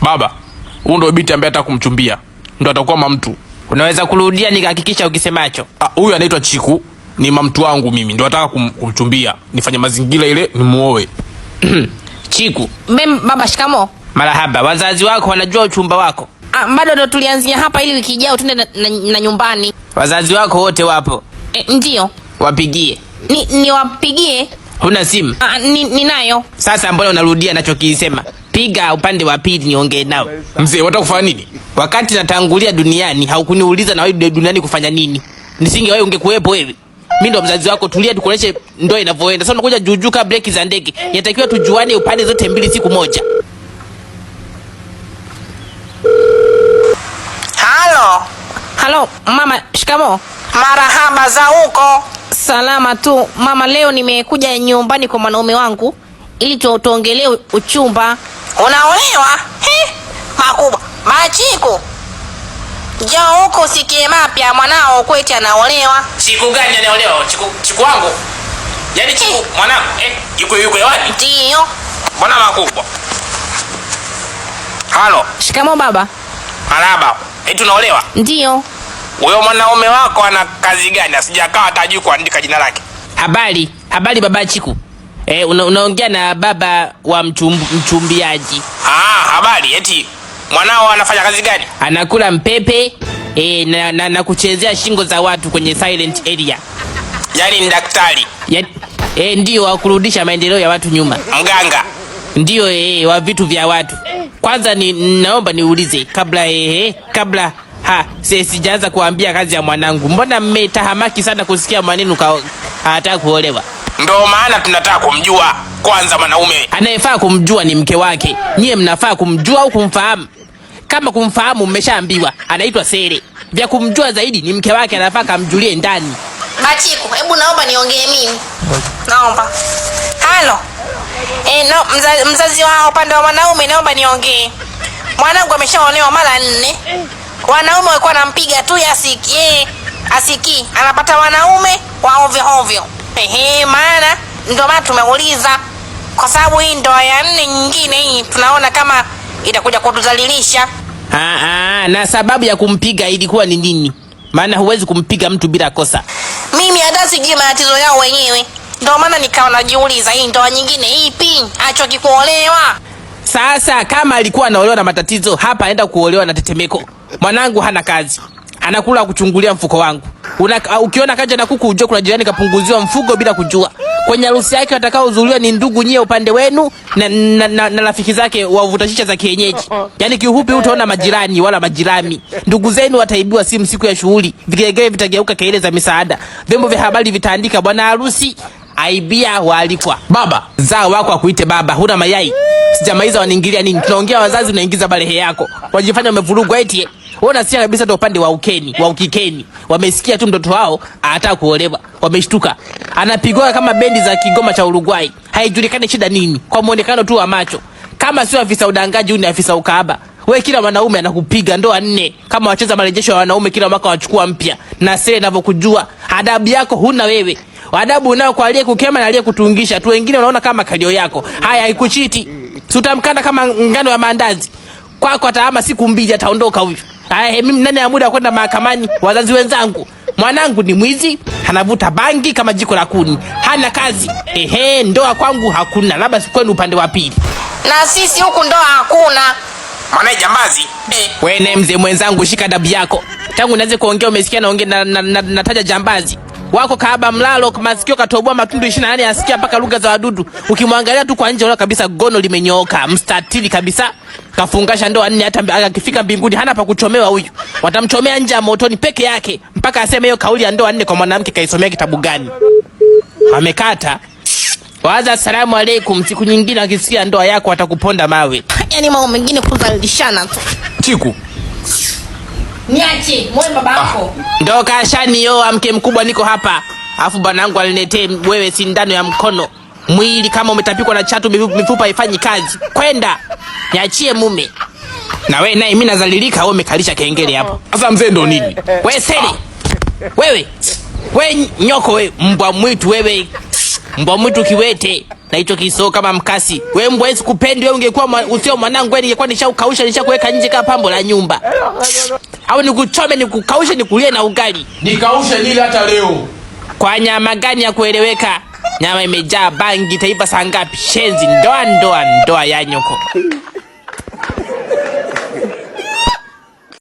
Baba, huyu ndo binti ambaye ataka kumchumbia. Ndo atakuwa mamtu. Unaweza kurudia nikahakikisha ukisemacho. Huyu anaitwa Chiku, ni mamtu wangu mimi. Ndo ataka kumchumbia. Nifanye mazingira ile nimuoe. Chiku. Baba, shikamo. Marahaba. Wazazi wako wanajua uchumba wako? Bado ndo tulianzia hapa ili wiki ijayo tuende na nyumbani. Wazazi wako wote wapo? Ndio. Wapigie. Niwapigie? Huna simu? Ninayo. Sasa mbona unarudia nachokisema? Piga upande wa pili niongee nao. Mzee, wataka kufanya nini? Wakati natangulia duniani haukuniuliza na wewe duniani kufanya nini? Nisinge wewe ungekuepo wewe. Mimi ndo mzazi wako, tulia tukuoneshe ndoa inavyoenda. Sasa unakuja juju ka breki za ndege. Inatakiwa tujuane upande zote mbili siku moja. Halo, mama, shikamo. Marahaba, za huko? Salama tu mama, leo nimekuja nyumbani kwa mwanaume wangu ili tuongelee uchumba. Unaolewa? Makubwa. Machiku, njoo huko usikie mapya, mwanao kwetu anaolewa. Chiku gani anaolewa? Chiku wangu? Yaani Chiku mwanangu yuko hewani? Ndio. Mbona makubwa? Halo. Shikamo baba. Marahaba. Tunaolewa? Ndio. Huyo mwanaume wako ana kazi gani? Asijakaa hata kuandika jina lake. Habari baba Chiku. Unaongea na baba wa mchumbiaji. Habari. Eti mwanao anafanya kazi gani? Anakula mpepe na kuchezea shingo za watu kwenye silent area. Yaani ni daktari. Ndio, wa kurudisha maendeleo ya watu nyuma. Mganga. Ndio, wa vitu vya watu. Kwanza naomba niulize kabla sijaanza kuambia kazi ya mwanangu. Mbona mmetahamaki sana kusikia maneno anataka kuolewa? Ndo maana tunataka kumjua kwanza mwanaume. Anayefaa kumjua ni mke wake. Nyie mnafaa kumjua au kumfahamu? Kama kumfahamu mmeshaambiwa, anaitwa Sere. Vya kumjua zaidi ni mke wake, anafaa kamjulie ndani. Machiku, hebu naomba niongee mimi. Naomba. Halo. Mzazi wa upande wa mwanaume, naomba niongee. Mwanangu ameshaolewa mara 4. Wanaume walikuwa wanampiga tu asiki. Anapata wanaume wa ovyo. Maana ndio maana tumeuliza, kwa sababu hii ndoa ya 4 nyingine hii tunaona kama itakuja kutudhalilisha. Na sababu ya kumpiga ilikuwa ni nini? Maana huwezi kumpiga mtu bila kosa. Mimi hata sijui matatizo yao wenyewe. Ndio maana nikawa najiuliza, hii ndoa nyingine ipi achoki kuolewa. Sasa kama alikuwa anaolewa na matatizo, hapa aenda kuolewa na tetemeko. Mwanangu hana kazi. Anakula kuchungulia mfuko wangu. Ukiona kaja na kuku ujue kuna jirani kapunguziwa mfugo bila kujua. Kwenye harusi yake watakaohudhuria ni ndugu nyie upande wenu na rafiki zake wavutashisha za kienyeji. Yaani kiufupi utaona majirani wala majirani. Ndugu zenu wataibiwa simu siku ya shughuli. Vigelegele vitageuka kelele za misaada. Vyombo vya habari vitaandika bwana harusi aibia waalikwa. Baba, zao wako akuite baba, huna mayai. Sijamaliza wanaingilia nini? Tunaongea wazazi, unaingiza balehe yako. Wajifanya wamevurugwa eti. Ona sikia kabisa ndo upande wa ukikeni. Wamesikia tu mtoto wao anataka kuolewa. Wameshtuka. Anapigwa kama bendi za Kigoma cha Uruguay. Haijulikani shida nini. Kwa muonekano tu wa macho. Kama sio afisa udangaji, ni afisa ukahaba. Wewe kila mwanaume anakupiga ndoa 4 kama wacheza marejesho ya wanaume kila mwaka wachukua mpya. Na sasa ninavyokujua, adabu yako huna wewe. Adabu unao kwa aliye kukema na aliye kutungisha. Tu wengine unaona kama kalio yako. Haya haikuchiti. Tutamkanda kama ngano ya maandazi. Kwako ataama siku 2 ataondoka huyu. Mimi nani ya muda kwenda mahakamani? Wazazi wenzangu, mwanangu ni mwizi, anavuta bangi kama jiko la kuni, hana kazi. Ndoa kwangu hakuna, labda kwenu upande wa pili. Na sisi huku ndoa hakuna. Maana jambazi. Wewe mzee mwenzangu, shika adabu yako. Tangu naanze kuongea umesikia naongea nataja jambazi. Wako kaaba mlalo masikio katoboa matundu 28 asikia mpaka lugha za wadudu. Ukimwangalia tu kwa nje unaona kabisa gono limenyooka, mstatili kabisa. Kafungasha ndoa 4 hata akifika mbinguni hana pa kuchomewa huyu. Watamchomea nje ya motoni peke yake mpaka aseme hiyo kauli ya ndoa 4 kwa mwanamke kaisomea kitabu gani. Amekata. Waza asalamu alaykum, siku nyingine akisikia ndoa yako atakuponda mawe. Yaani mambo mengine kudhalilishana tu. Chiku. Niache, mwe baba yako. Ndo kashani mke mkubwa niko hapa. Alafu bwanangu aliniletee wewe sindano ya mkono. Mwili kama umetapikwa na chatu, mifupa haifanyi kazi. Kwenda. Niachie mume. Na wewe naye mimi nazalilika, wewe umekalisha kengele hapo. Sasa mzee ndo nini? Wewe Sere. Wewe nyoko wewe, mbwa mwitu wewe. Mbwa mwitu kiwete na hicho kisoo kama mkasi. Wewe mbwa hizi kupendi, wewe ungekuwa usio mwanangu, wewe ningekuwa nishaukausha nishakuweka nje kama pambo la nyumba. Au nikuchome nikukaushe nikulie na ugali. Nikaushe nile hata leo. Kwa nyama gani ya kueleweka? Nyama imejaa bangi, taifa saa ngapi? Shenzi ndoa ya nyoko.